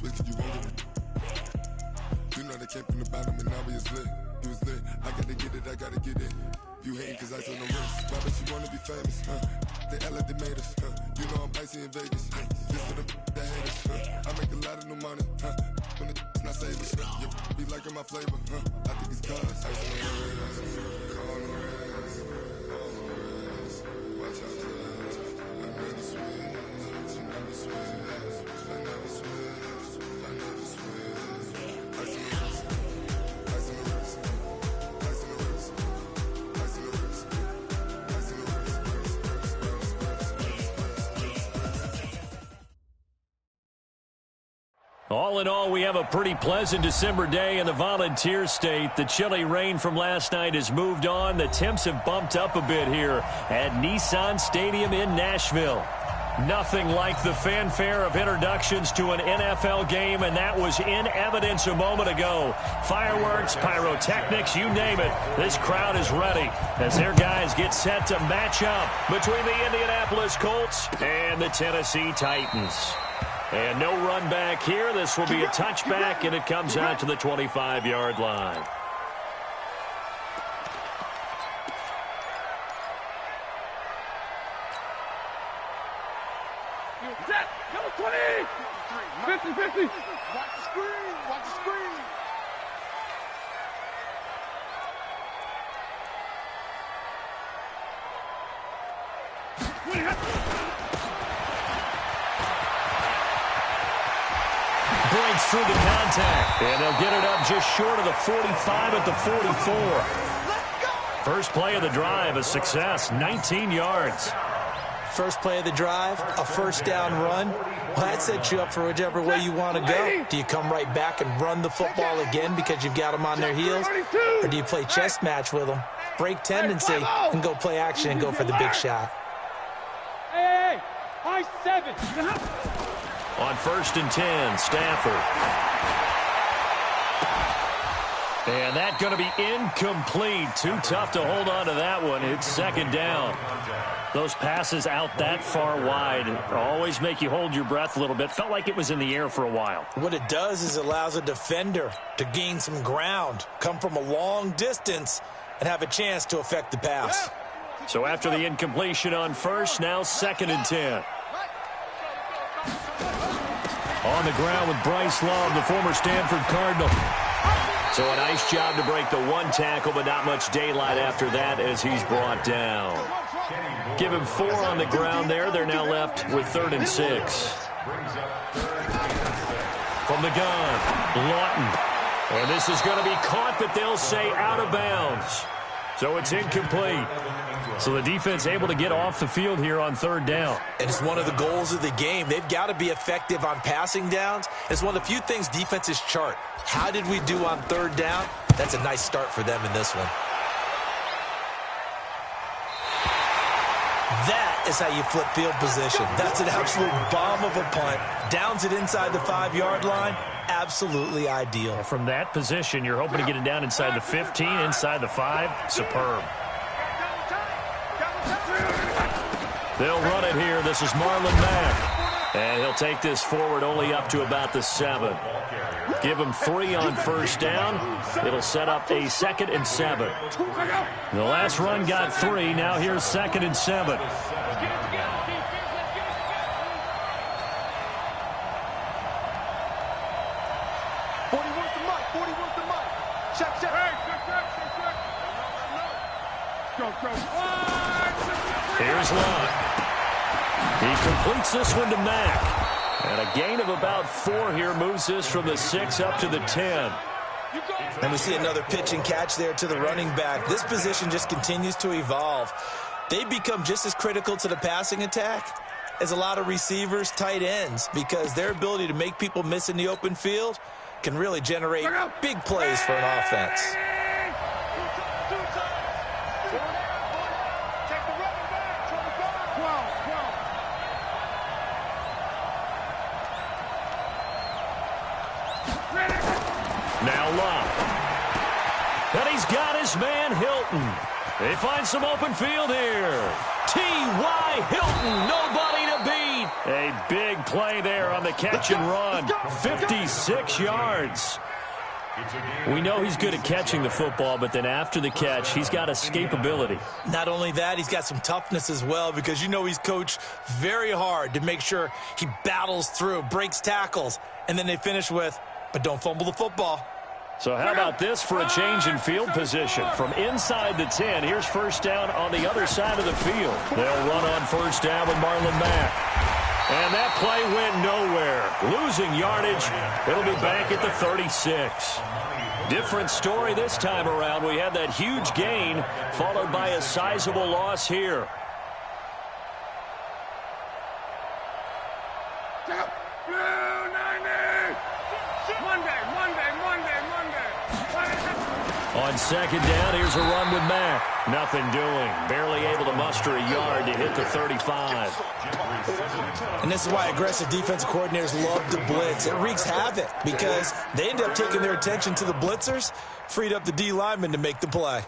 switch, you won't get it. You know they came from the bottom and now we is lit. You was lit, I gotta get it, I gotta get it. You hating cause I told no risk. Why bet you wanna be famous, They Ella they made us, You know I'm icy in Vegas, This for the that haters, I make a lot of new money, When it's not savers, You be liking my flavor, I think it's cause ice on the red, call on the reds, watch out for that. I never switch, you never switch, I never switch, I never switch. Ice on the wrist, ice on the wrist, ice on the wrist, ice on the wrist, ice on the wrist. All in all, we have a pretty pleasant December day in the Volunteer State. The chilly rain from last night has moved on. The temps have bumped up a bit here at Nissan Stadium in Nashville. Nothing like the fanfare of introductions to an NFL game, and that was in evidence a moment ago. Fireworks, pyrotechnics, you name it. This crowd is ready as their guys get set to match up between the Indianapolis Colts and the Tennessee Titans. And no run back here. This will be a touchback, and it comes out to the 25-yard line. Number 20! 50-50! Watch the screen! Watch the screen! Breaks through the contact, and they'll get it up just short of the 45 at the 44. First play of the drive, a success, 19 yards. First play of the drive, a first down run. Well, that sets you up for whichever way you want to go. Do you come right back and run the football again because you've got them on their heels? Or do you play chess match with them, break tendency, and go play action and go for the big shot? Hey, high 7. On 1st and 10, Stafford. And that's going to be incomplete. Too tough to hold on to that one. It's second down. Those passes out that far wide always make you hold your breath a little bit. Felt like it was in the air for a while. What it does is it allows a defender to gain some ground, come from a long distance, and have a chance to affect the pass. So after the incompletion on first, now 2nd and 10. On the ground with Bryce Love, the former Stanford Cardinal. So a nice job to break the one tackle, but not much daylight after that as he's brought down. Give him 4 on the ground there. They're now left with 3rd and 6. From the gun, Lawton. And this is going to be caught, but they'll say out of bounds. So it's incomplete. So the defense able to get off the field here on 3rd down. And it's one of the goals of the game. They've got to be effective on passing downs. It's one of the few things defenses chart. How did we do on 3rd down? That's a nice start for them in this one. That is how you flip field position. That's an absolute bomb of a punt. Downs it inside the 5-yard line. Absolutely ideal. And from that position, you're hoping to get it down inside the 15, inside the 5. Superb. They'll run it here. This is Marlon Mack. And he'll take this forward only up to about the 7. Give him 3 on 1st down. It'll set up a 2nd and 7. The last run got 3. Now here's 2nd and 7. Here's Love. He completes this one to Mack. And a gain of about 4 here moves this from the 6 up to the 10. And we see another pitch and catch there to the running back. This position just continues to evolve. They become just as critical to the passing attack as a lot of receivers, tight ends, because their ability to make people miss in the open field can really generate big plays for an offense. Now Love. And he's got his his man Hilton. They find some open field here. T.Y. Hilton, nobody to beat. A big play there on the catch and run. 56 yards. We know he's good at catching the football, but then after the catch, he's got escapability. Not only that, he's got some toughness as well, because you know he's coached very hard to make sure he battles through, breaks tackles, and then they finish with, but don't fumble the football. So how about this for a change in field position? From inside the 10, here's first down on the other side of the field. They'll run on first down with Marlon Mack. And that play went nowhere. Losing yardage. It'll be back at the 36. Different story this time around. We had that huge gain followed by a sizable loss here. On second down, here's a run with Mack. Nothing doing. Barely able to muster a yard to hit the 35. And this is why aggressive defensive coordinators love to blitz. It wreaks havoc because they end up taking their attention to the blitzers, freed up the D lineman to make the play.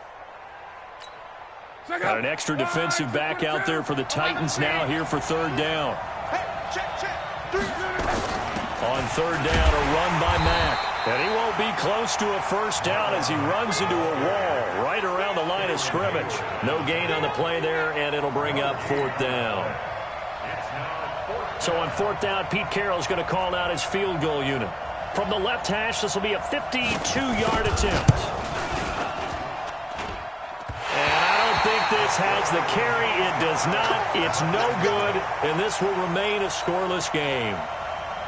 Got an extra defensive back out there for the Titans now here for third down. On third down, a run by Mack. And he won't be close to a first down as he runs into a wall right around the line of scrimmage. No gain on the play there, and it'll bring up fourth down. So on fourth down, Pete Carroll's going to call out his field goal unit. From the left hash, this will be a 52-yard attempt. And I don't think this has the carry. It does not. It's no good, and this will remain a scoreless game.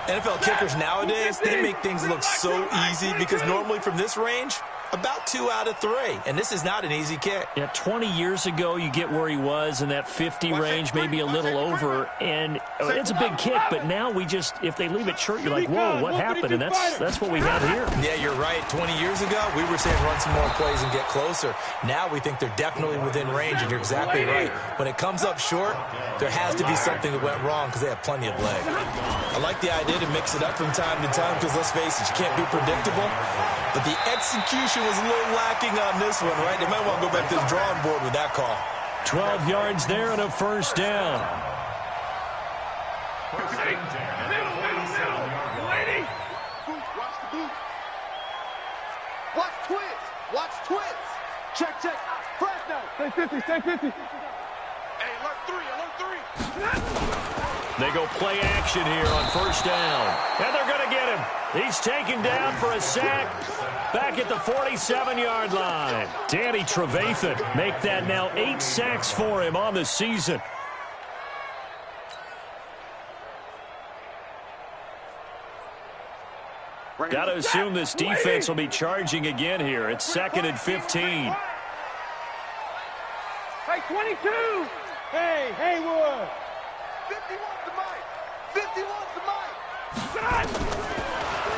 NFL kickers nowadays, they make things look so easy because normally from this range, about 2 out of 3. And this is not an easy kick. Yeah, 20 years ago, you get where he was in that 50 range, maybe a little over. And it's a big kick, but now we just, if they leave it short, you're like, whoa, what happened? And that's what we have here. Yeah, you're right. 20 years ago, we were saying run some more plays and get closer. Now we think they're definitely within range, and you're exactly right. When it comes up short, there has to be something that went wrong because they have plenty of leg. I like the idea to mix it up from time to time because, let's face it, you can't be predictable. But the execution was a little lacking on this one, right? They might want to go back to the drawing board with that call. 12 yards there and a first down. Watch twins. Watch twins. Check. Fresno. Stay 50. Hey, alert 3. They go play action here on first down. And they're going to get him. He's taken down for a sack back at the 47-yard line. Danny Trevathan make that now 8 sacks for him on the season. Got to assume this defense will be charging again here. It's 2nd and 15. Hey, 22. Hey, Haywood. 51's the mic. 51's the mic.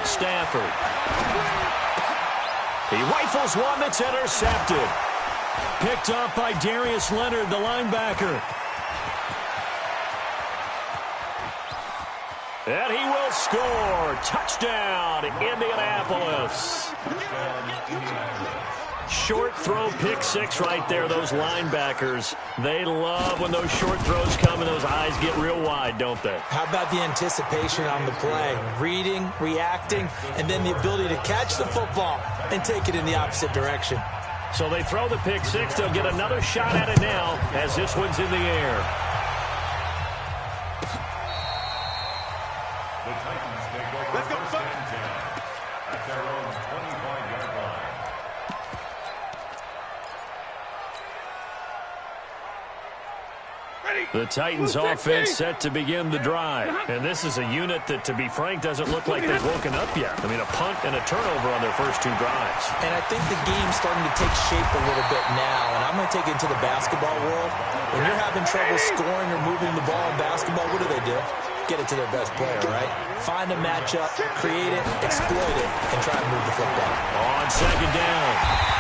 Stafford. He rifles one that's intercepted. Picked up by Darius Leonard, the linebacker. And he will score. Touchdown, Indianapolis. Short throw, pick six right there. Those linebackers, they love when those short throws come and those eyes get real wide, don't they? How about the anticipation on the play? Reading, reacting, and then the ability to catch the football and take it in the opposite direction. So they throw the pick six. They'll get another shot at it now as this one's in the air. Let's go, son. At their own 25-yard line. The Titans offense set to begin the drive. And this is a unit that, to be frank, doesn't look like they've woken up yet. I mean, a punt and a turnover on their first 2 drives. And I think the game's starting to take shape a little bit now. And I'm going to take it into the basketball world. When you're having trouble scoring or moving the ball in basketball, what do? Get it to their best player, right? Find a matchup, create it, exploit it, and try to move the football. On second down,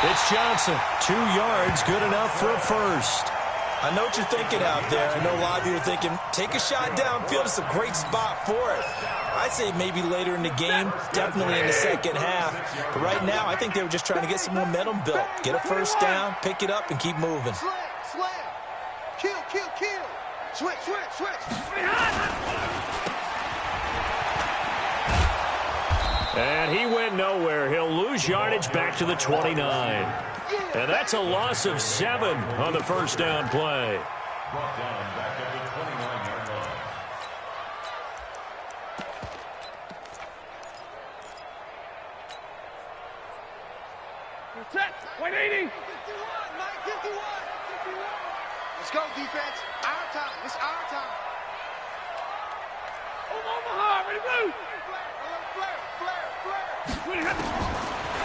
it's Johnson. 2 yards, good enough for a first. I know what you're thinking out there. I know a lot of you are thinking, take a shot downfield. It's a great spot for it. I'd say maybe later in the game, definitely in the second half. But right now, I think they were just trying to get some momentum built. Get a first down, pick it up, and keep moving. Slam. Kill. Switch. And he went nowhere. He'll lose yardage back to the 29. And that's a loss of 7 on the first down play. Brought down back at the 29-yard line. Set. 180. 51, Mike, 51. Let's go, defense. Our time. It's our time. Omaha, ready, blue. Flare.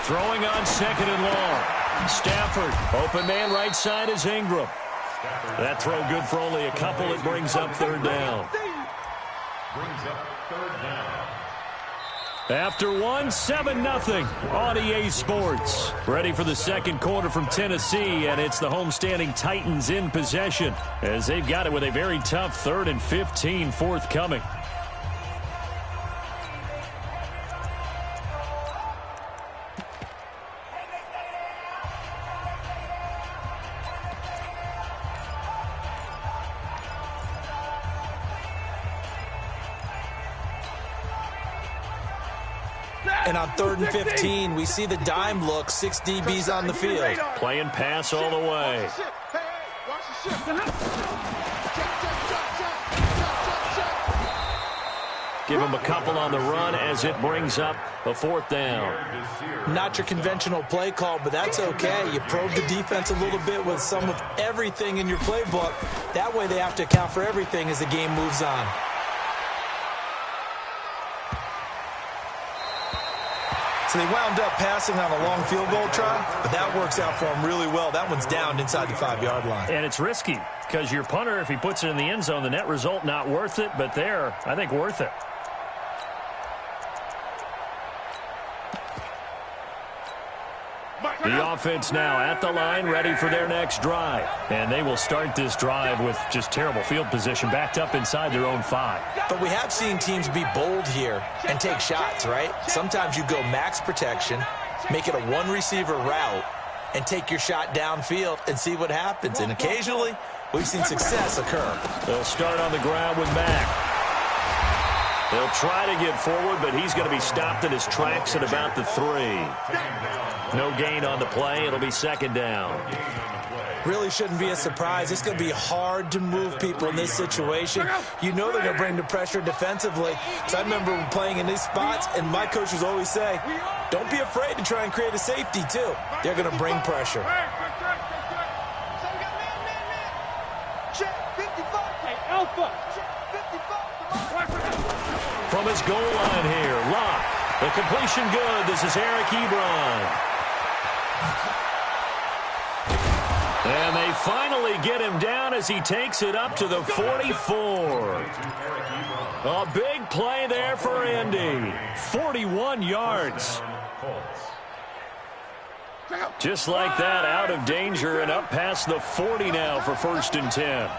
Throwing on second and long. Stafford, open man right side is Ingram. That throw good for only a couple. It brings up third down. Brings up third down. After 7-0 on EA Sports. Ready for the second quarter from Tennessee, and it's the homestanding Titans in possession as they've got it with a very tough 3rd and 15 forthcoming. And on 3rd and 15, we see the dime look, 6 DBs on the field. Playing pass all the way. Give him a couple on the run as it brings up a 4th down. Not your conventional play call, but that's okay. You probe the defense a little bit with some of everything in your playbook. That way they have to account for everything as the game moves on. So they wound up passing on a long field goal try, but that works out for them really well. That one's down inside the 5-yard line. And it's risky because your punter, if he puts it in the end zone, the net result not worth it, but there, I think worth it. The offense now at the line, ready for their next drive. And they will start this drive with just terrible field position, backed up inside their own 5. But we have seen teams be bold here and take shots, right? Sometimes you go max protection, make it a one-receiver route, and take your shot downfield and see what happens. And occasionally, we've seen success occur. They'll start on the ground with Mack. They'll try to get forward, but he's going to be stopped in his tracks at about the 3. No gain on the play. It'll be 2nd down. Really shouldn't be a surprise. It's going to be hard to move people in this situation. You know they're going to bring the pressure defensively. So I remember playing in these spots, and my coaches always say, don't be afraid to try and create a safety, too. They're going to bring pressure. From his goal line here, Locke. The completion good. This is Eric Ebron. And they finally get him down as he takes it up to the 44. A big play there for Indy. 41 yards. Just like that, out of danger and up past the 40 now for 1st and 10.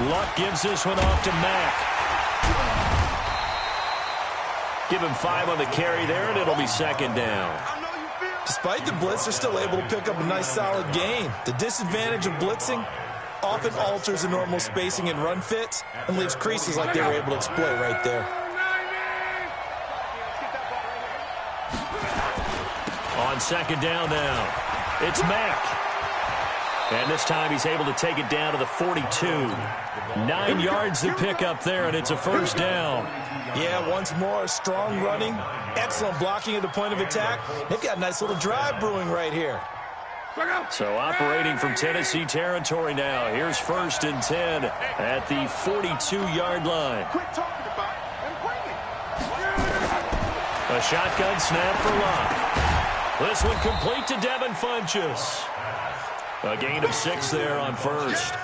Luck gives this one off to Mack. Give him 5 on the carry there, and it'll be 2nd down. Despite the blitz, they're still able to pick up a nice, solid gain. The disadvantage of blitzing often alters the normal spacing and run fits and leaves creases like they were able to exploit right there. On 2nd down now, it's Mack. And this time he's able to take it down to the 42. 9 yards to pick up there, and it's a 1st down. Yeah, once more, strong running, excellent blocking at the point of attack. They've got a nice little drive brewing right here. So operating from Tennessee territory now. Here's 1st and 10 at the 42-yard line. A shotgun snap for Locke. This one complete to Devin Funchess. A gain of 6 there on 1st.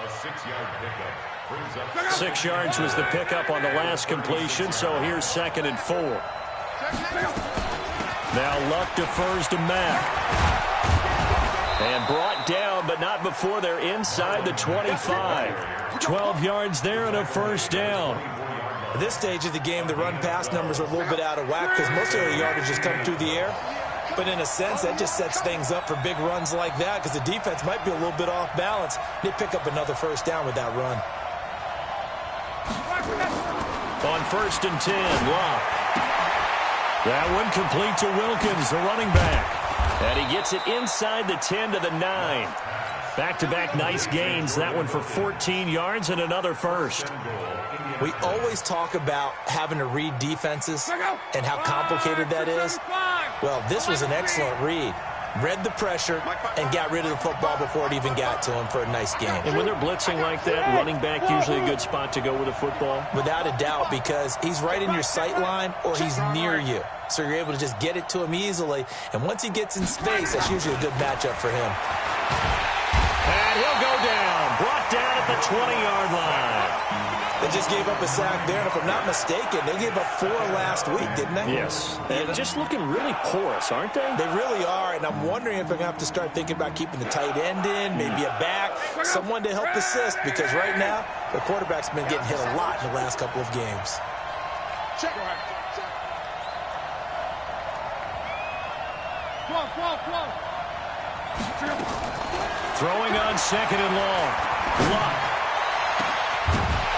A 6-yard pickup brings up 6 yards was the pickup on the last completion, so here's 2nd and 4. Now Luck defers to Mack. And brought down, but not before they're inside the 25. 12 yards there and a first down. At this stage of the game, the run-pass numbers are a little bit out of whack because most of their yardage just come through the air. But in a sense, that just sets things up for big runs like that because the defense might be a little bit off balance. They pick up another first down with that run. On 1st and 10, Lock. That one complete to Wilkins, the running back. And he gets it inside the 10 to the 9. Back-to-back nice gains. That one for 14 yards and another first. We always talk about having to read defenses and how complicated that is. Well, this was an excellent read. Read the pressure and got rid of the football before it even got to him for a nice game. And when they're blitzing like that, running back usually a good spot to go with a football? Without a doubt, because he's right in your sight line or he's near you. So you're able to just get it to him easily. And once he gets in space, that's usually a good matchup for him. And he'll go down. Brought down at the 20-yard line. They just gave up a sack there, and if I'm not mistaken, they gave up 4 last week, didn't they? Yes. And just looking really porous, aren't they? They really are, and I'm wondering if they're going to have to start thinking about keeping the tight end in, maybe a back, someone to help assist, because right now, the quarterback's been getting hit a lot in the last couple of games. Check. Throwing on 2nd and long. Luck.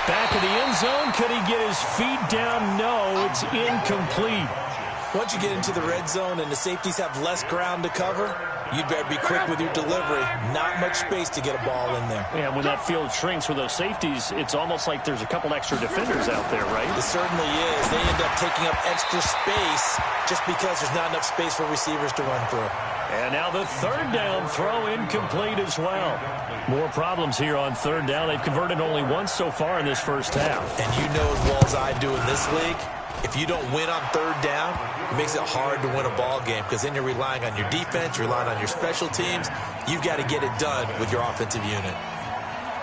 Back in the end zone. Could he get his feet down? No, it's incomplete. Once you get into the red zone and the safeties have less ground to cover, you'd better be quick with your delivery. Not much space to get a ball in there. Yeah, when that field shrinks with those safeties, it's almost like there's a couple extra defenders out there, right? It certainly is. They end up taking up extra space just because there's not enough space for receivers to run through. And now the 3rd down throw incomplete as well. More problems here on 3rd down. They've converted only once so far in this first half. And you know as well as I do in this league, if you don't win on 3rd down, it makes it hard to win a ball game because then you're relying on your defense, you're relying on your special teams. You've got to get it done with your offensive unit.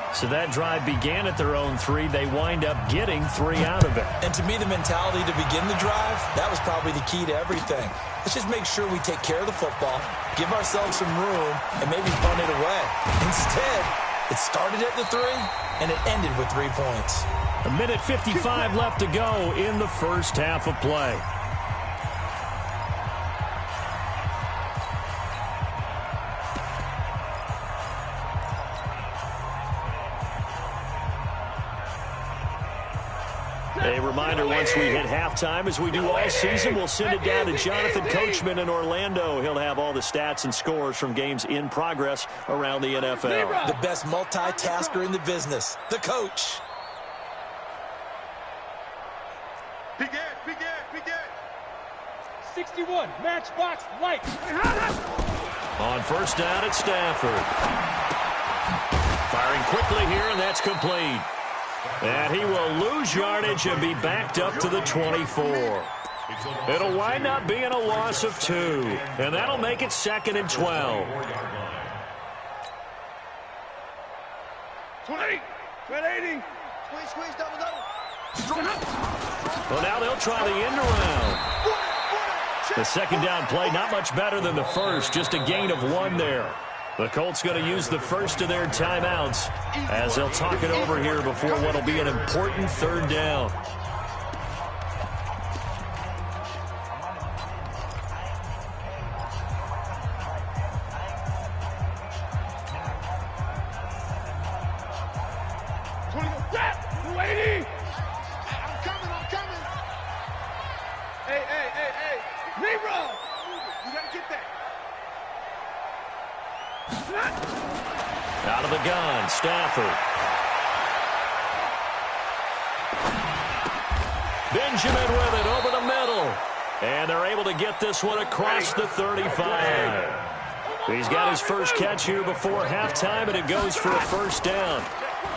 So that drive began at their own 3. They wind up getting 3 out of it. And to me, the mentality to begin the drive, that was probably the key to everything. Let's just make sure we take care of the football, give ourselves some room, and maybe punt it away. Instead, it started at the 3, and it ended with 3 points. A minute 55 left to go in the first half of play. A reminder, once we hit halftime, as we do all season, we'll send it down to Jonathan Coachman in Orlando. He'll have all the stats and scores from games in progress around the NFL. The best multitasker in the business, the coach. Begin. 61, matchbox, light. On 1st down at Stafford. Firing quickly here, and that's complete. And he will lose yardage and be backed up to the 24. It'll wind up being a loss of 2. And that'll make it 2nd and 12. 180. Squeeze, double. Well, now they'll try the end around. The 2nd down play, not much better than the first, just a gain of 1 there. The Colts going to use the first of their timeouts as they'll talk it over here before what will be an important 3rd down. Out of the gun, Stafford. Benjamin with it over the middle. And they're able to get this one across the 35. He's got his first catch here before halftime, and it goes for a first down.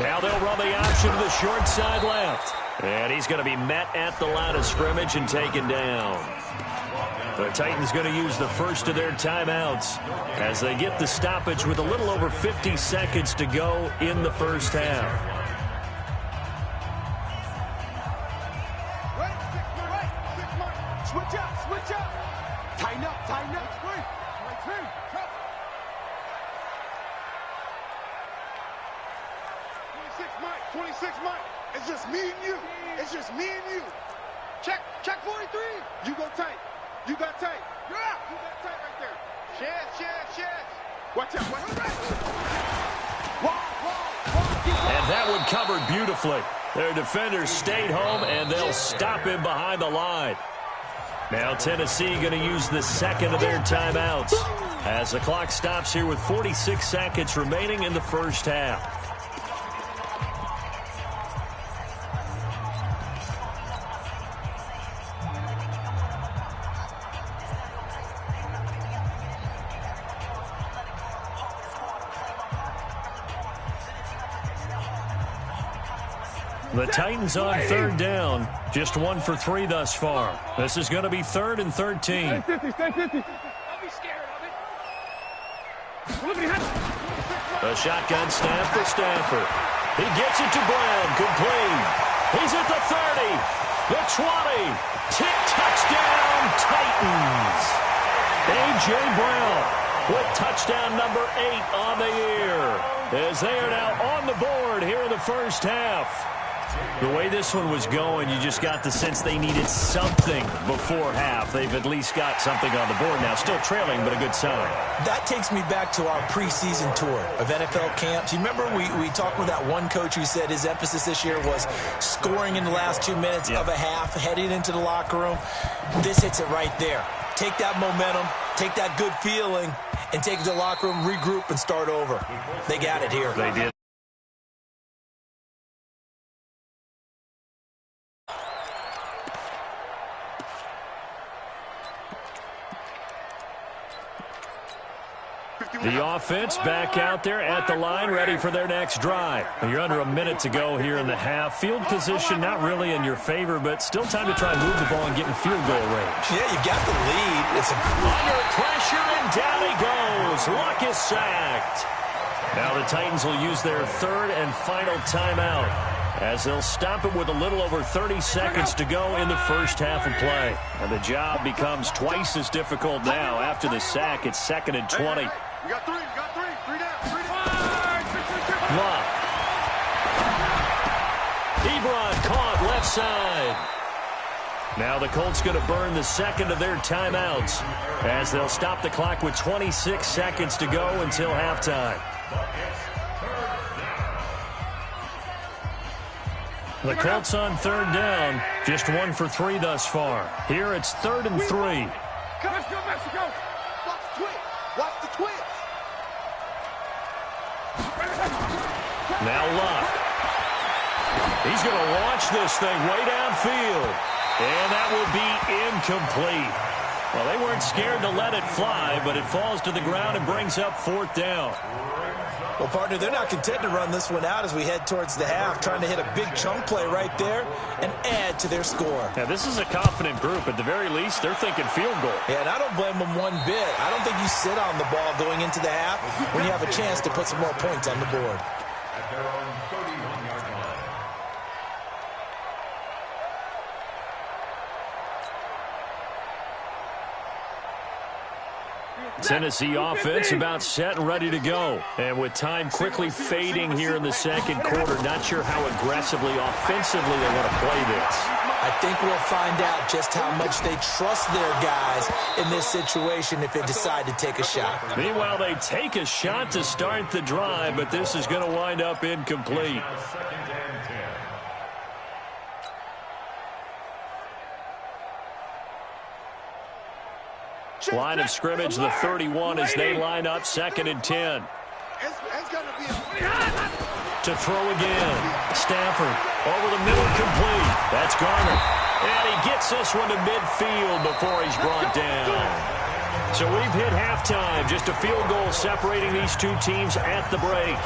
Now they'll run the option to the short side left. And he's going to be met at the line of scrimmage and taken down. The Titans going to use the first of their timeouts as they get the stoppage with a little over 50 seconds to go in the first half. Switch up. Tighten up. 26 Mike. It's just me and you. Check 43. You go tight. You got tight. You're out. You got tight right there. Sheds. Watch out. And that one covered beautifully. Their defenders stayed home, and they'll stop him behind the line. Now Tennessee going to use the second of their timeouts as the clock stops here with 46 seconds remaining in the first half. The Titans on third down. Just 1 for 3 thus far. This is going to be 3rd and 13. Stay 50. Don't be scared of it. A shotgun snap for Stafford. He gets it to Brown. Complete. He's at the 30. The 20. Touchdown, Titans. A.J. Brown with touchdown number 8 on the year, as they are now on the board here in the first half. The way this one was going, you just got the sense they needed something before half. They've at least got something on the board now. Still trailing, but a good sign. That takes me back to our preseason tour of NFL camps. You remember we talked with that one coach who said his emphasis this year was scoring in the last 2 minutes of a half, heading into the locker room. This hits it right there. Take that momentum, take that good feeling, and take it to the locker room, regroup, and start over. They got it here. They did. The offense back out there at the line, ready for their next drive. You're under a minute to go here in the half. Field position not really in your favor, but still time to try and move the ball and get in field goal range. Yeah, you got the lead. It's under pressure, and down he goes. Luck is sacked. Now the Titans will use their 3rd and final timeout, as they'll stop it with a little over 30 seconds to go in the first half of play. And the job becomes twice as difficult now. After the sack, it's 2nd and 20. You got three. 3 down. Luck. Ebron caught left side. Now the Colts going to burn the second of their timeouts, as they'll stop the clock with 26 seconds to go until halftime. The Colts on 3rd down, just 1 for 3 thus far. Here it's 3rd and 3. Let's go, Mexico. Watch the twins. Now Luck. He's going to launch this thing way downfield. And that will be incomplete. Well, they weren't scared to let it fly, but it falls to the ground and brings up 4th down. Well, partner, they're not content to run this one out as we head towards the half, trying to hit a big chunk play right there and add to their score. Now, this is a confident group. At the very least, they're thinking field goal. Yeah, and I don't blame them one bit. I don't think you sit on the ball going into the half when you have a chance to put some more points on the board. At their own 31-yard line. Tennessee offense about set and ready to go. And with time quickly fading here in the second quarter, not sure how aggressively, offensively they want to play this. I think we'll find out just how much they trust their guys in this situation if they decide to take a shot. Meanwhile, they take a shot to start the drive, but this is going to wind up incomplete. Line of scrimmage, the 31, as they line up 2nd and 10. To throw again. Stafford over the middle, complete. That's Garner. And he gets this one to midfield before he's brought down. So we've hit halftime. Just a field goal separating these two teams at the break.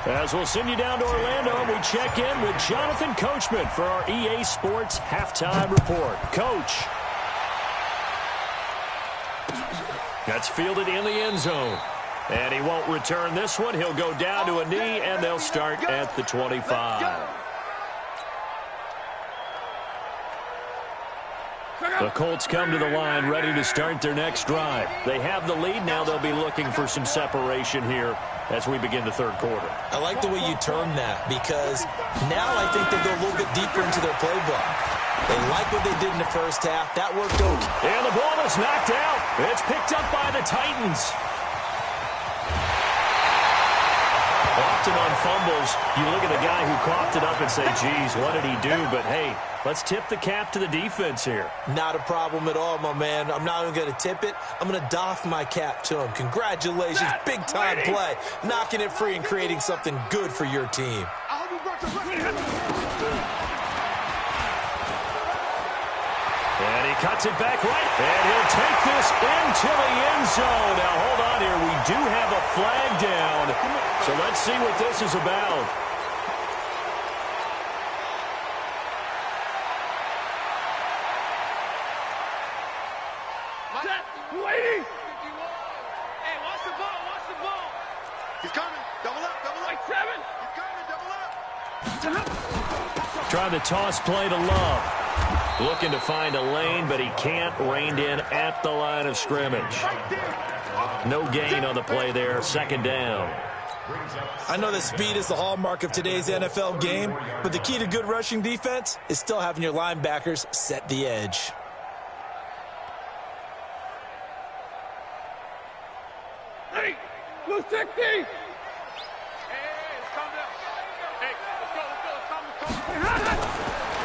As we'll send you down to Orlando, we check in with Jonathan Coachman for our EA Sports Halftime Report. Coach. That's fielded in the end zone. And he won't return this one. He'll go down to a knee, and they'll start at the 25. The Colts come to the line ready to start their next drive. They have the lead. Now they'll be looking for some separation here as we begin the third quarter. I like the way you term that, because now I think they go a little bit deeper into their playbook. They like what they did in the first half. That worked okay. And the ball is knocked out. It's picked up by the Titans. Often on fumbles, you look at the guy who coughed it up and say, geez, what did he do? But, hey, let's tip the cap to the defense here. Not a problem at all, my man. I'm not even going to tip it. I'm going to doff my cap to him. Congratulations. Big-time play. Knocking it free and creating something good for your team. And he cuts it back right. And he'll take this into the end zone. Now, hold on here. We do have a flag down. So let's see what this is about. Waiting. Hey, watch the ball. Watch the ball. He's coming. Double up. Double up. Like 7. He's coming. Double up. Trying the toss play to Love. Looking to find a lane, but he can't. Reined in at the line of scrimmage. No gain on the play there. Second down. I know that speed is the hallmark of today's NFL game, but the key to good rushing defense is still having your linebackers set the edge. Hey, blue 60. Hey, let's calm down. Hey, let's go.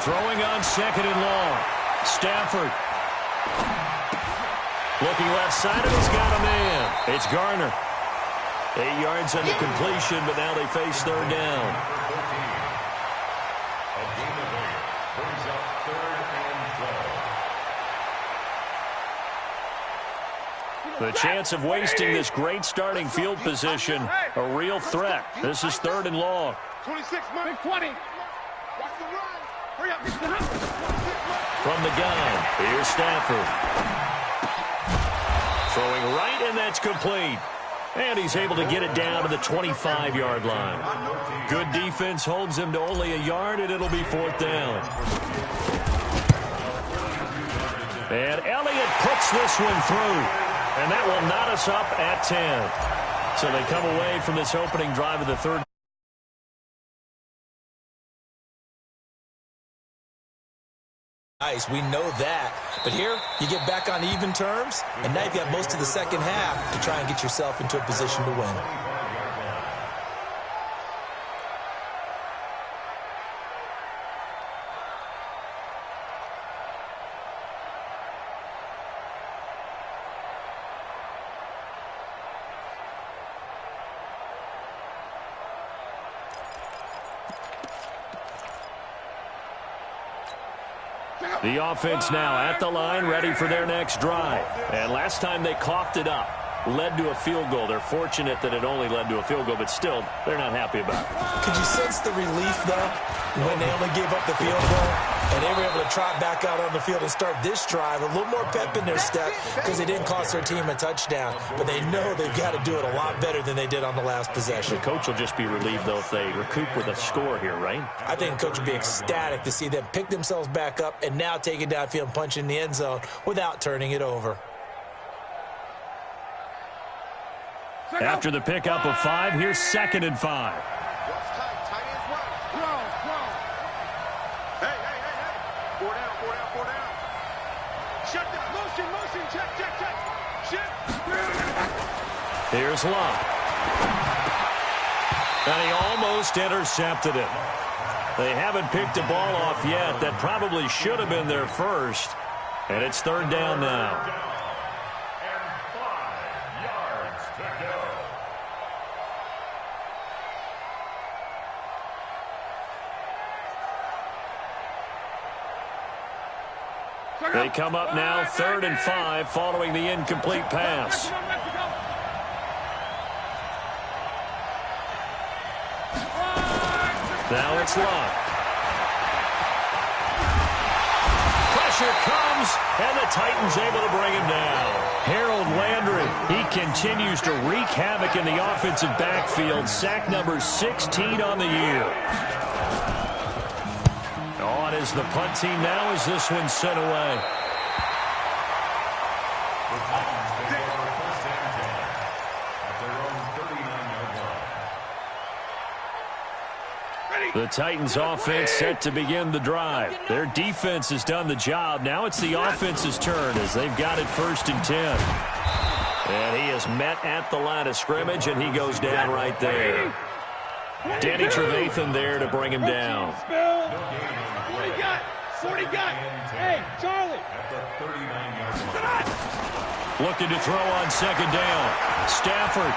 Throwing on second and long. Stafford. Looking left side, and he's got a man. It's Garner. 8 yards on the completion, but now they face third down. A gain of 8 brings up 3rd and 12. The chance of wasting this great starting field position, a real threat. This is 3rd and long. 26, big 20. Watch the run. Hurry up. From the gun, here's Stafford. Throwing right, and that's complete. And he's able to get it down to the 25-yard line. Good defense holds him to only a yard, and it'll be 4th down. And Elliott puts this one through. And that will knot us up at 10. So they come away from this opening drive of the third. Nice, we know that. But here, you get back on even terms, and now you've got most of the second half to try and get yourself into a position to win. The offense now at the line, ready for their next drive. And last time they coughed it up, led to a field goal. They're fortunate that it only led to a field goal, but still, they're not happy about it. Could you sense the relief, though, when they only gave up the field goal? And they were able to trot back out on the field and start this drive. A little more pep in their step because they didn't cost their team a touchdown. But they know they've got to do it a lot better than they did on the last possession. The coach will just be relieved, though, if they recoup with a score here, right? I think the coach will be ecstatic to see them pick themselves back up and now take it downfield and punch in the end zone without turning it over. After the pickup of 5, here's 2nd and 5. Here's Love. And he almost intercepted it. They haven't picked a ball off yet. That probably should have been their first. And it's 3rd down now. And 5 yards to go. They come up now 3rd and 5 following the incomplete pass. Now it's Love. pressure comes, and the Titans able to bring him down. Harold Landry, he continues to wreak havoc in the offensive backfield. Sack number 16 on the year. On is the punt team now as this one's sent away. The Titans offense set to begin the drive. Their defense has done the job. Now it's the offense's turn as they've got it 1st and 10. And he is met at the line of scrimmage, and he goes down right there. Danny Trevathan there to bring him down. 40 got. Hey, Charlie. Looking to throw on 2nd down. Stafford.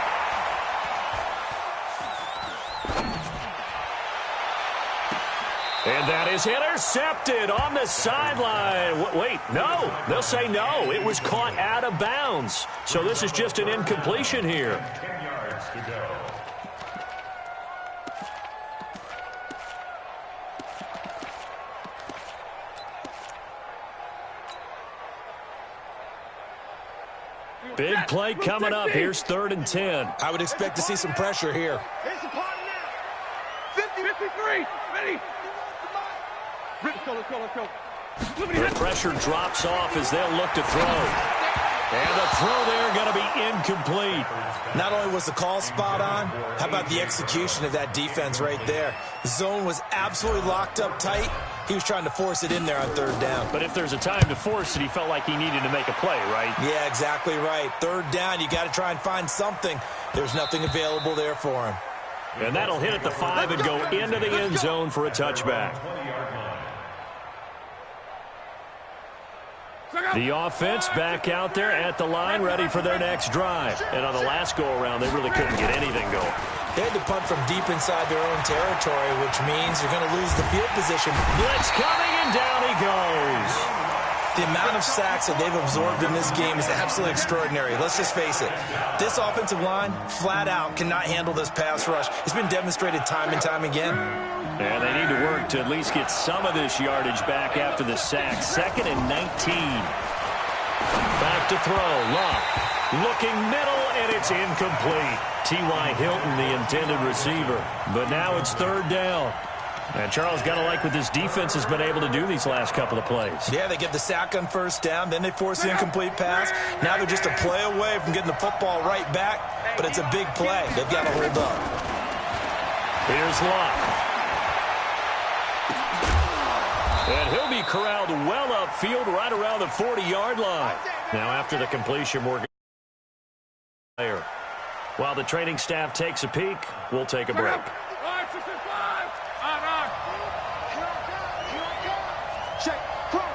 And that is intercepted on the sideline. Wait, no. They'll say no. It was caught out of bounds. So this is just an incompletion here. 10 yards to go. Big play coming up. Here's 3rd and 10. I would expect to see some pressure here. Here's the party now. 50, 53. Ready. Let's go. The pressure drops off as they'll look to throw. And the throw there going to be incomplete. Not only was the call spot on, how about the execution of that defense right there? The zone was absolutely locked up tight. He was trying to force it in there on 3rd down. But if there's a time to force it, he felt like he needed to make a play, right? Yeah, exactly right. 3rd down, you got to try and find something. There's nothing available there for him. And that'll hit at the 5 and go into the end zone for a touchback. The offense back out there at the line, ready for their next drive. And on the last go-around, they really couldn't get anything going. They had to punt from deep inside their own territory, which means you're going to lose the field position. Blitz coming, and down he goes. The amount of sacks that they've absorbed in this game is absolutely extraordinary. Let's just face it. This offensive line, flat out, cannot handle this pass rush. It's been demonstrated time and time again. And they need to work to at least get some of this yardage back after the sack. 2nd and 19. Back to throw. Love. Looking middle, and it's incomplete. T.Y. Hilton, the intended receiver. But now it's 3rd down. And Charles got to like what this defense has been able to do these last couple of plays. Yeah, they get the sack on 1st down, then they force the incomplete pass. Now they're just a play away from getting the football right back, but it's a big play. They've got to hold up. Here's Love. And he'll be corralled well upfield right around the 40-yard line. Now after the completion, we're there. While the training staff takes a peek, we'll take a break. Check. Crunch.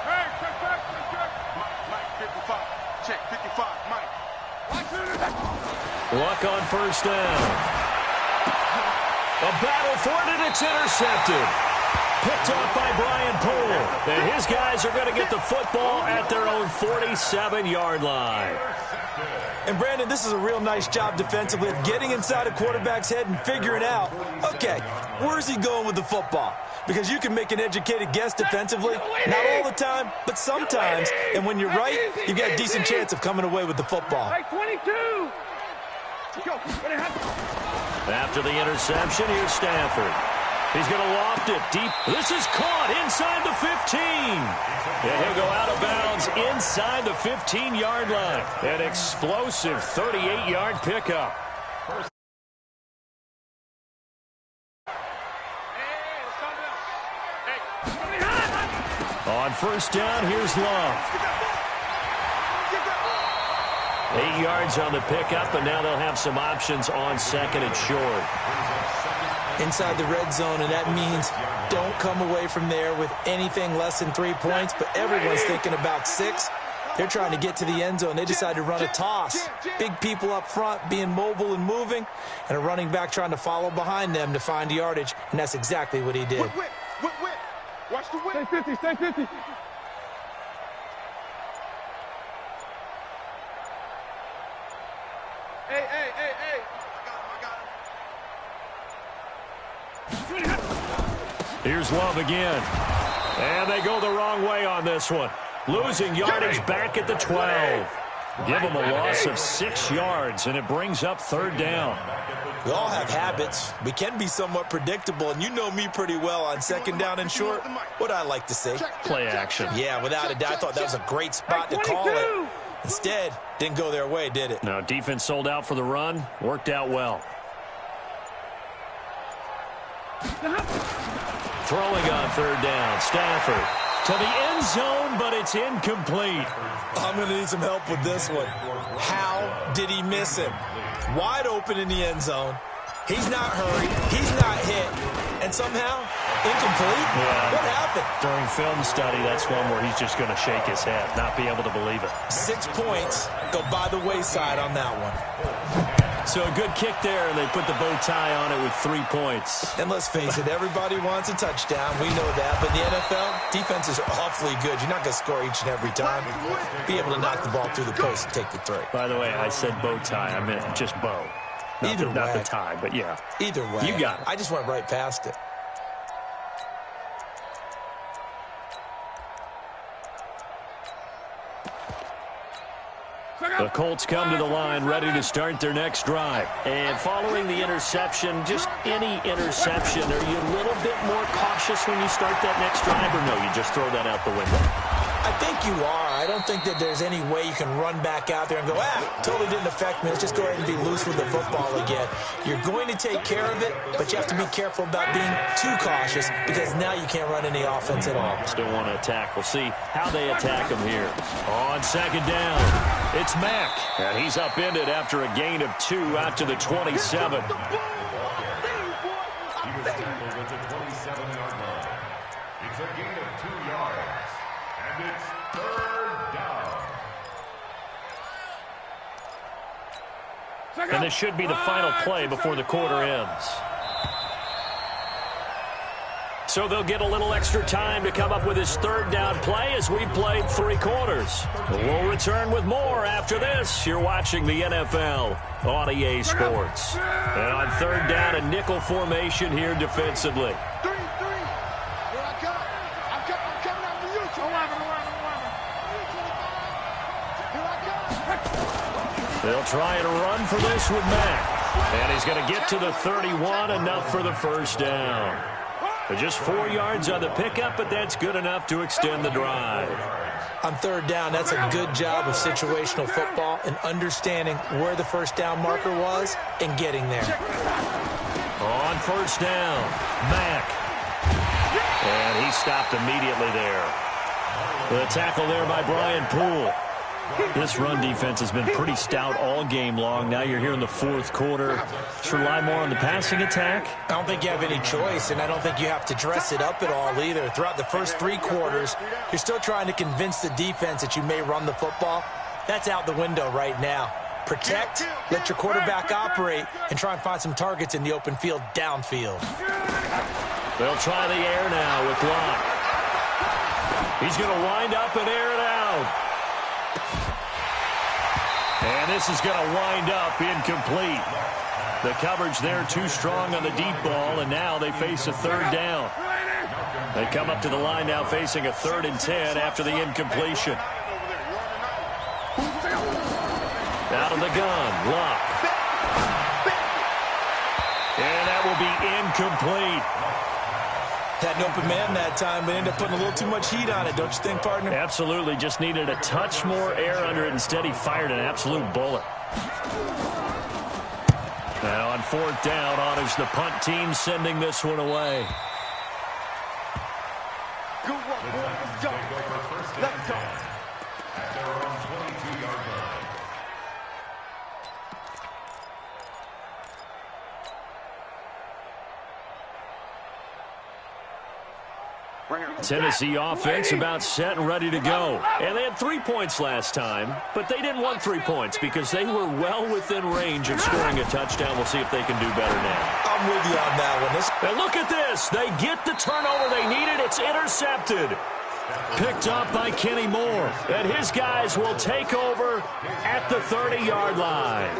Hey, check. Mike, 55. Check, 55. Mike. Luck on 1st down. A battle for it, and it's intercepted. Picked off by Brian Poole. And his guys are going to get the football at their own 47-yard line. And, Brandon, this is a real nice job defensively of getting inside a quarterback's head and figuring out, okay, where's he going with the football? Because you can make an educated guess defensively, not all the time, but sometimes. And when you're right, you've got a decent chance of coming away with the football. 22. After the interception, here's Stafford. He's going to loft it deep. This is caught inside the 15. And he'll go out of bounds inside the 15-yard line. An explosive 38-yard pickup. On 1st down, here's Love. 8 yards on the pickup, and now they'll have some options on 2nd and short. Inside the red zone, and that means don't come away from there with anything less than 3 points, but everyone's thinking about 6. They're trying to get to the end zone. They decide to run a toss. Big people up front being mobile and moving, and a running back trying to follow behind them to find yardage, and that's exactly what he did. Whip. Watch the whip. Stay 50. Hey. I got him. Here's Love again. And they go the wrong way on this one. Losing yardage back at the 12. Give them a loss of 6 yards, and it brings up 3rd down. We all have habits. We can be somewhat predictable, and you know me pretty well on 2nd down and short. What I like to say? Play action. Yeah, without a doubt. I thought that was a great spot to call it. Instead, didn't go their way, did it? No, defense sold out for the run. Worked out well. Throwing on 3rd down. Stafford to the end zone, but it's incomplete. I'm going to need some help with this one. How did he miss him? Wide open in the end zone. He's not hurried. He's not hit. And somehow, incomplete? Yeah. What happened? During film study, that's one where he's just going to shake his head, not be able to believe it. 6 points go by the wayside on that one. So a good kick there, and they put the bow tie on it with 3 points. And let's face it, everybody wants a touchdown. We know that. But the NFL, defenses are awfully good. You're not going to score each and every time. Be able to knock the ball through the post and take the 3. By the way, I said bow tie. I meant just bow. Not the tie, but yeah. Either way. You got it. I just went right past it. The Colts come to the line ready to start their next drive. And following the interception, just any interception, are you a little bit more cautious when you start that next drive, or no, you just throw that out the window? I think you are. I don't think that there's any way you can run back out there and go, totally didn't affect me. Let's just go ahead and be loose with the football again. You're going to take care of it, but you have to be careful about being too cautious because now you can't run any offense at all. Still want to attack. We'll see how they attack him here. On 2nd down, it's Mack, and he's upended after a gain of 2 out to the 27. With the 27-yard line. It's a gain of 2 yards, and it's 3rd down. And this should be the final play before the quarter ends. So they'll get a little extra time to come up with his 3rd down play as we played 3 quarters. We'll return with more after this. You're watching the NFL on EA Sports. And on 3rd down, a nickel formation here defensively. 3. Here I come. I'm coming out for you. Here I come. They'll try and run for this with Mack. And he's going to get to the 31, enough for the 1st down. Just 4 yards on the pickup, but that's good enough to extend the drive. On 3rd down, that's a good job of situational football and understanding where the 1st down marker was and getting there. On 1st down, Mack. And he stopped immediately there. The tackle there by Brian Poole. This run defense has been pretty stout all game long. Now you're here in the 4th quarter. Should rely more on the passing attack? I don't think you have any choice, and I don't think you have to dress it up at all either. Throughout the first 3 quarters, you're still trying to convince the defense that you may run the football. That's out the window right now. Protect, let your quarterback operate, and try and find some targets in the open field downfield. They'll try the air now with Locke. He's going to wind up and air it out. And this is going to wind up incomplete. The coverage there too strong on the deep ball, and now they face a 3rd down. They come up to the line now facing a 3rd and 10 after the incompletion. Out of the gun, Locke. And that will be incomplete. Had an open man that time, but ended up putting a little too much heat on it, don't you think, partner? Absolutely. Just needed a touch more air under it. Instead, he fired an absolute bullet. Now on 4th down, honors the punt team, sending this one away. Good work, boy. Let's go. Let's go. At their own 22-yard line. Tennessee offense about set and ready to go. And they had 3 points last time, but they didn't want 3 points because they were well within range of scoring a touchdown. We'll see if they can do better now. I'm with you on that one. And look at this. They get the turnover they needed. It's intercepted. Picked up by Kenny Moore. And his guys will take over at the 30-yard line.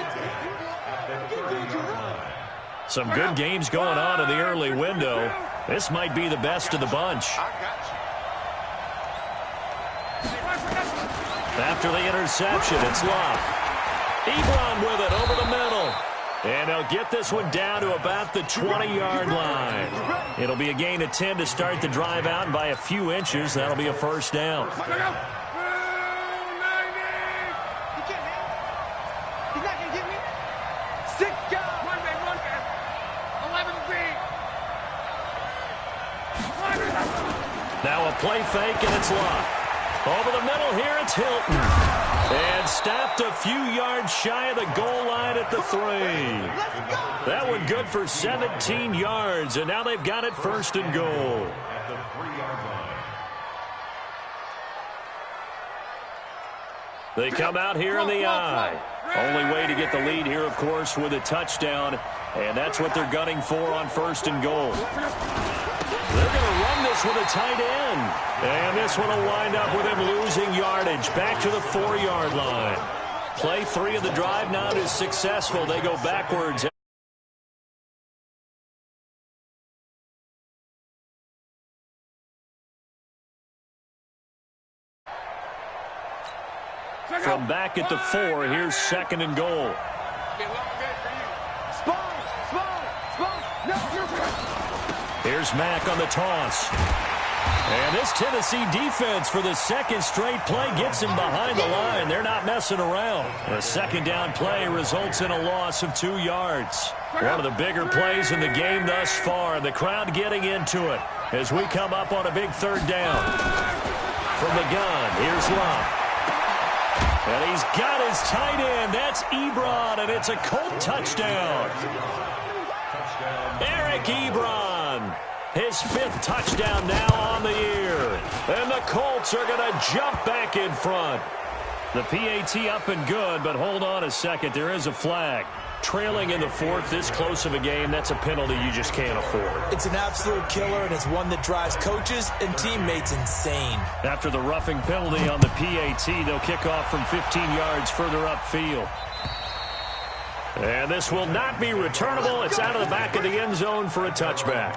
Some good games going on in the early window. This might be the best of the bunch. After the interception, it's Love. Ebron with it over the middle. And they'll get this one down to about the 20-yard line. It'll be a gain of 10 to start the drive out, and by a few inches, that'll be a first down. Now a play fake, and it's Love. Over the middle here, it's Hilton. And stopped a few yards shy of the goal line at the 3. That one good for 17 yards, and now they've got it first and goal. At the 3-yard line. They come out here in the I. Only way to get the lead here, of course, with a touchdown, and that's what they're gunning for on first and goal. They're going to run this with a tight end. And this one will wind up with him losing yardage back to the 4-yard line. Play 3 of the drive not as successful. They go backwards. From back at the 4, here's second and goal. Here's Mack on the toss. And this Tennessee defense for the second straight play gets him behind the line. They're not messing around. A second down play results in a loss of 2 yards. One of the bigger plays in the game thus far. The crowd getting into it as we come up on a big third down. From the gun, here's Love. And he's got his tight end. That's Ebron, and it's a Colt touchdown. Eric Ebron. His 5th touchdown now on the year. And the Colts are going to jump back in front. The PAT up and good, but hold on a second. There is a flag. Trailing in the 4th, this close of a game, that's a penalty you just can't afford. It's an absolute killer, and it's one that drives coaches and teammates insane. After the roughing penalty on the PAT, they'll kick off from 15 yards further upfield. And this will not be returnable. It's out of the back of the end zone for a touchback.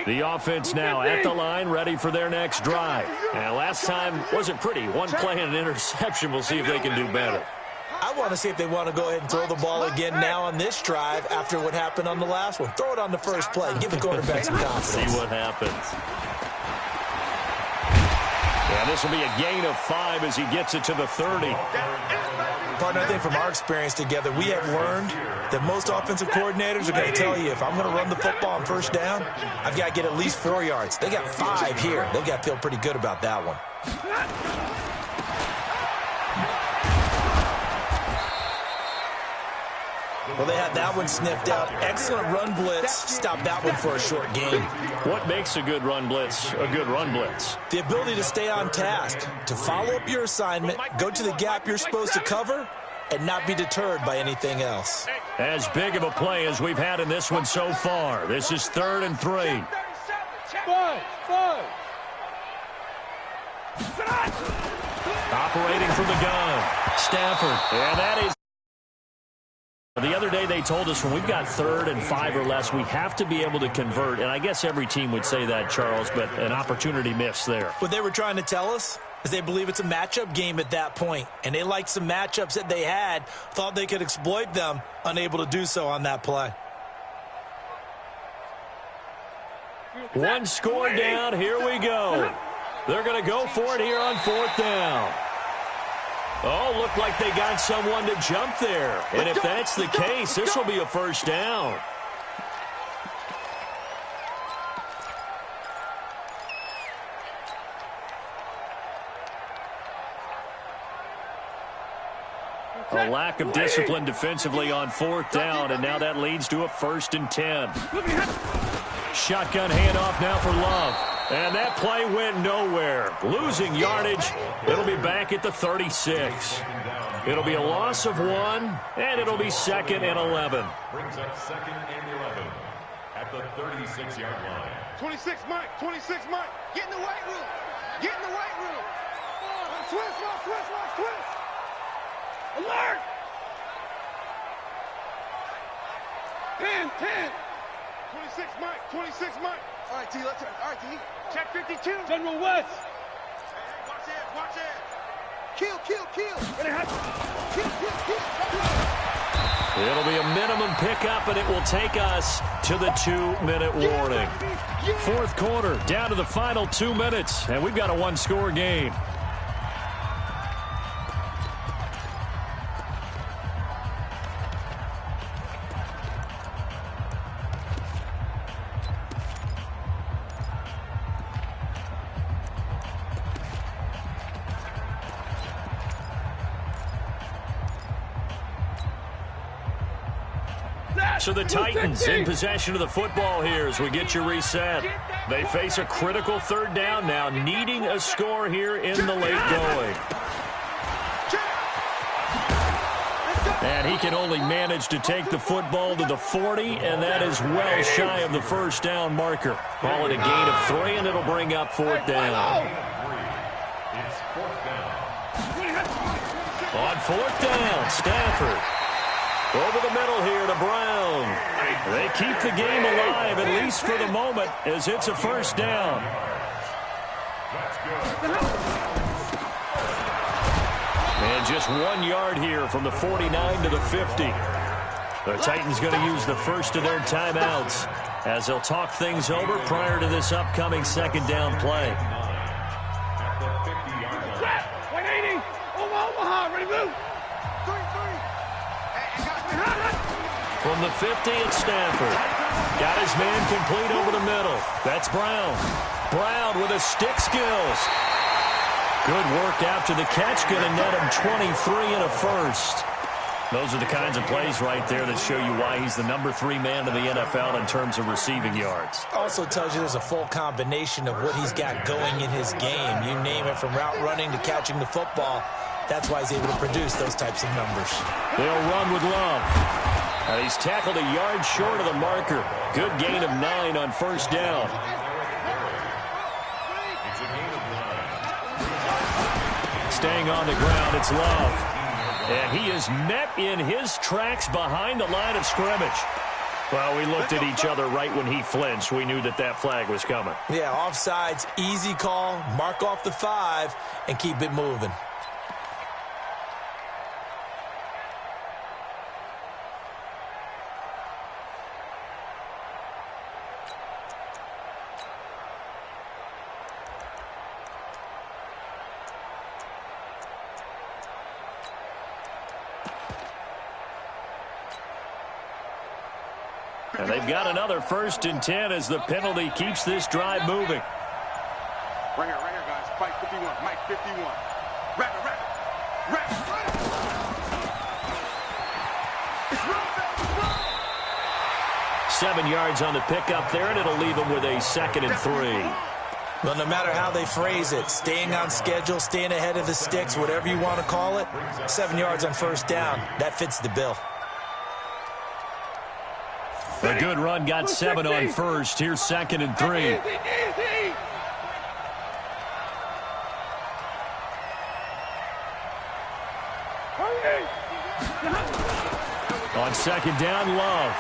The offense now at the line, ready for their next drive. And last time wasn't pretty. One play and an interception. We'll see if they can do better. I want to see if they want to go ahead and throw the ball again now on this drive after what happened on the last one. Throw it on the first play. Give the quarterback some confidence. See what happens. Yeah, this will be a gain of 5 as he gets it to the 30. Partner, I think from our experience together, we have learned that most offensive coordinators are going to tell you, if I'm going to run the football on first down, I've got to get at least 4 yards. They got 5 here. They've got to feel pretty good about that one. Well, they had that one sniffed out. Excellent run blitz. Stop that one for a short gain. What makes a good run blitz a good run blitz? The ability to stay on task, to follow up your assignment, go to the gap you're supposed to cover, and not be deterred by anything else. As big of a play as we've had in this one so far. This is 3rd and 3. Operating from the gun. Stafford. And that is... The other day they told us when we've got 3rd and 5 or less, we have to be able to convert. And I guess every team would say that, Charles, but an opportunity missed there. What they were trying to tell us is they believe it's a matchup game at that point. And they liked some matchups that they had, thought they could exploit them, unable to do so on that play. One score down. Here we go. They're going to go for it here on 4th down. Oh, looked like they got someone to jump there. And if that's the case, this will be a first down. A lack of discipline defensively on 4th down, and now that leads to a 1st and 10. Shotgun handoff now for Love. And that play went nowhere. Losing yardage. It'll be back at the 36. It'll be a loss of 1, and it'll be 2nd and 11. Brings up 2nd and 11 at the 36-yard line. 26, Mike. 26, Mike. Get in the weight room. Get in the weight room. Twist, twist, twist, twist. Alert. 10, 10. 26, Mike. 26, Mike. All right, T, let's turn. All right, T. Check 52. General West. Hey, watch it, watch it. Kill, kill, kill. Kill, kill, kill. It'll be a minimum pickup, and it will take us to the 2-minute warning. Fourth quarter, down to the final 2 minutes, and we've got a one-score game. So the Titans in possession of the football here as we get you reset. They face a critical 3rd down now, needing a score here in the late going. And he can only manage to take the football to the 40, and that is well shy of the 1st down marker. Call it a gain of 3, and it'll bring up 4th down. It's 4th down. On 4th down, Stafford. Over the middle here to Brown. They keep the game alive, at least for the moment, as it's a 1st down. And just 1 yard here from the 49 to the 50. The Titans going to use the first of their timeouts as they'll talk things over prior to this upcoming 2nd down play. At the 50-yard line. 180. Omaha, ready to move. From the 50, it's Stafford. Got his man complete over the middle. That's Brown. Brown with his stick skills. Good work after the catch. Going to net him 23 and a 1st. Those are the kinds of plays right there that show you why he's the number 3 man in the NFL in terms of receiving yards. Also tells you there's a full combination of what he's got going in his game. You name it, from route running to catching the football. That's why he's able to produce those types of numbers. They'll run with Love. And he's tackled a yard short of the marker. Good gain of 9 on 1st down. Staying on the ground, it's Love. And he is met in his tracks behind the line of scrimmage. Well, we looked at each other right when he flinched. We knew that that flag was coming. Yeah, offsides, easy call, mark off the 5, and keep it moving. And they've got another 1st and 10 as the penalty keeps this drive moving. Right here, guys. Fight 51. Mike 51. Wrap it. 7 yards on the pickup there, and it'll leave them with a 2nd and 3. Well, no matter how they phrase it, staying on schedule, staying ahead of the sticks, whatever you want to call it, 7 yards on 1st down, that fits the bill. A good run got 7 on 1st. Here's 2nd and 3. On 2nd down, Love.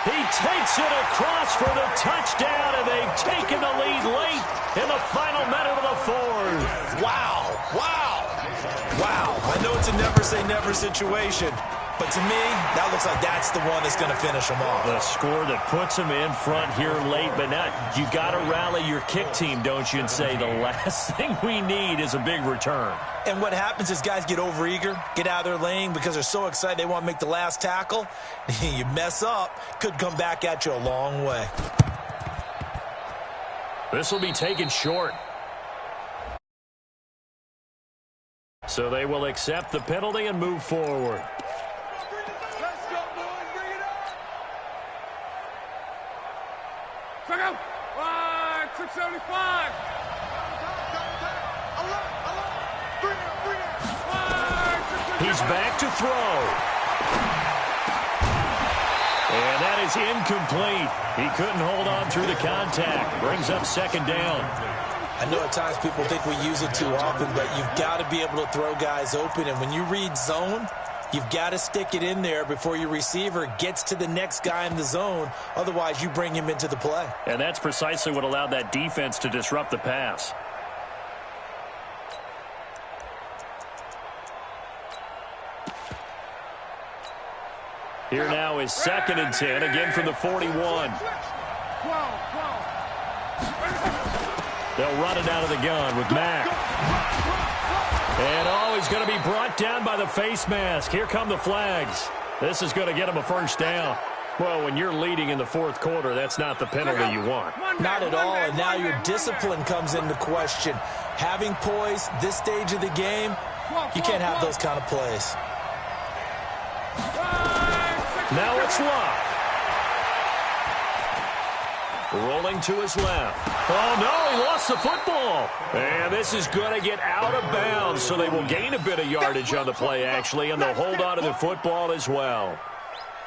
He takes it across for the touchdown, and they've taken the lead late in the final minute of the 4th. Wow. I know it's a never-say-never situation, but to me, that looks like that's the one that's going to finish them off. The score that puts them in front here late, but now you got to rally your kick team, don't you, and say the last thing we need is a big return. And what happens is guys get overeager, get out of their lane because they're so excited they want to make the last tackle. You mess up, could come back at you a long way. This will be taken short. So they will accept the penalty and move forward. Let's go, boys. Bring it up. 175. He's back to throw. And that is incomplete. He couldn't hold on through the contact. Brings up second down. I know at times people think we use it too often, but you've got to be able to throw guys open. And when you read zone, you've got to stick it in there before your receiver gets to the next guy in the zone. Otherwise, you bring him into the play. And that's precisely what allowed that defense to disrupt the pass. Here now is 2nd and 10, again from the 41. They'll run it out of the gun with Mack. And he's going to be brought down by the face mask. Here come the flags. This is going to get him a first down. Well, when you're leading in the 4th quarter, that's not the penalty you want. Not at all, and now your discipline comes into question. Having poise this stage of the game, you can't have those kind of plays. Now it's Locke. Rolling to his left. Oh, no, he lost the football. And this is going to get out of bounds, so they will gain a bit of yardage on the play, actually, and they'll hold on to the football as well.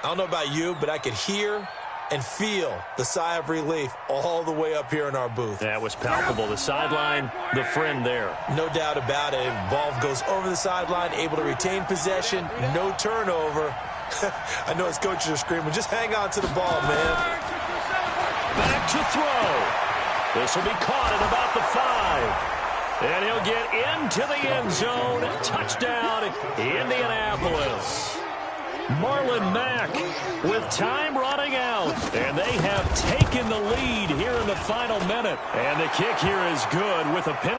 I don't know about you, but I could hear and feel the sigh of relief all the way up here in our booth. That was palpable. The sideline, the friend there. No doubt about it. Ball goes over the sideline, able to retain possession, no turnover. I know his coaches are screaming, just hang on to the ball, man. Back to throw. This will be caught at about the 5. And he'll get into the end zone. Touchdown, Indianapolis. Marlon Mack with time running out. And they have taken the lead here in the final minute. And the kick here is good with a penalty.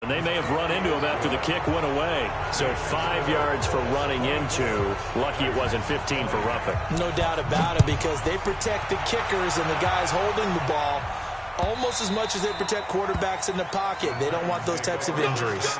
And they may have run into him after the kick went away. So 5 yards for running into. Lucky it wasn't 15 for roughing. No doubt about it, because they protect the kickers and the guys holding the ball almost as much as they protect quarterbacks in the pocket. They don't want those types of injuries.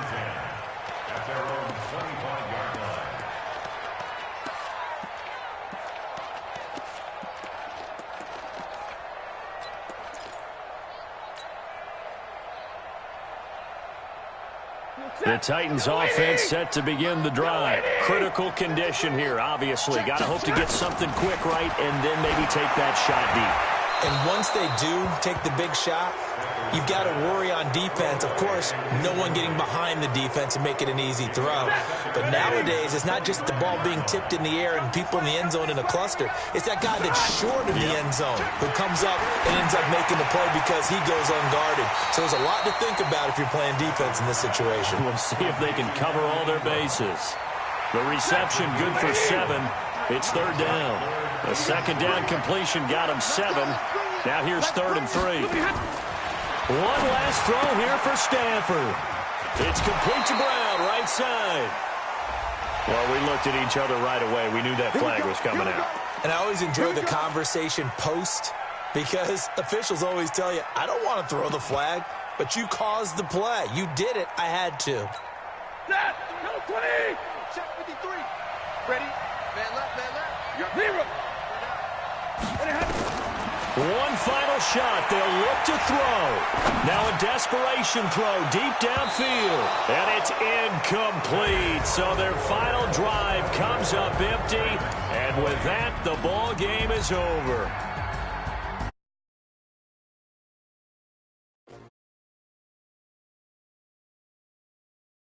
The Titans offense set to begin the drive. Critical condition here, obviously. Got to hope to get something quick right and then maybe take that shot deep. And once they do take the big shot, you've got to worry on defense. Of course, no one getting behind the defense and make it an easy throw. But nowadays, it's not just the ball being tipped in the air and people in the end zone in a cluster. It's that guy that's short in the end zone who comes up and ends up making the play because he goes unguarded. So there's a lot to think about if you're playing defense in this situation. We'll see if they can cover all their bases. The reception good for 7. It's 3rd down. A 2nd down completion got him 7. Now here's 3rd and 3. One last throw here for Stanford. It's complete to Brown, right side. Well, we looked at each other right away. We knew that flag was coming out. And I always enjoy the conversation post, because officials always tell you, I don't want to throw the flag, but you caused the play. You did it. I had to. Set. Number 20. Check 53. Ready. Man left, man left. Zero. One final shot. They'll look to throw. Now a desperation throw deep downfield. And it's incomplete. So their final drive comes up empty. And with that, the ball game is over.